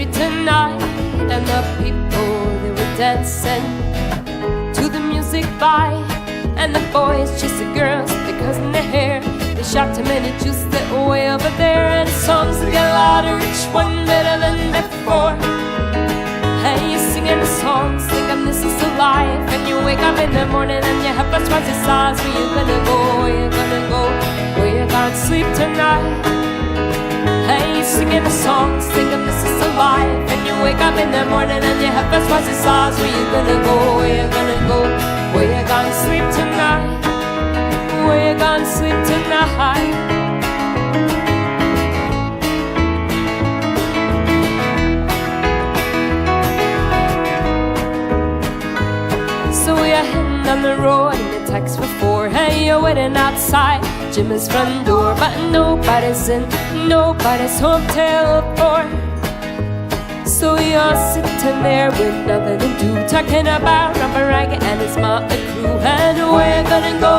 street tonight, and the people, they were dancing to the music by, and the boys chased the girls, they cousin their hair. They shot too many juice that were way over there, and the songs get louder, each one better than before. Hey, you're singing the songs, thinking this is a life, and you wake up in the morning and your head first twice the size. Where you gonna go? Where you gonna go? Where you gonna sleep tonight? Hey, you're singing the songs, thinking this is a life, and you wake up in the morning and your head first twice the size. Where you gonna go? Where you gonna go? Where you gonna sleep tonight? Where you gonna sleep tonight? So we are heading down the road in the taxi for 4. Hey, you're waiting outside Jimmy's front door, but nobody's in nobody's hotel for. So you're sitting there with nothing to do, talking about Robert Ragged and his motley crew. And where you gonna go?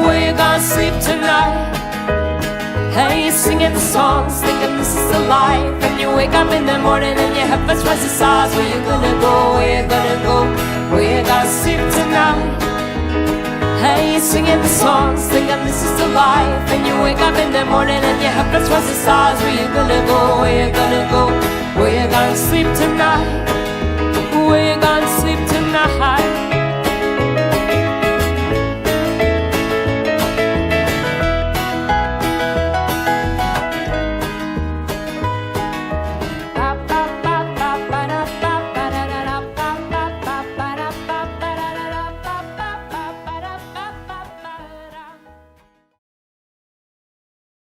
Where you gonna sleep tonight? Hey, you're singing the songs, thinking this is a life, and you wake up in the morning and your head first twice the size. Where you gonna go? Where you gonna go? Where you gonna sleep tonight? Hey, you're singing the songs, thinking this is a life, and you wake up in the morning and your head first twice the size. Where you gonna go? Where you gonna go? Where you gonna sleep tonight?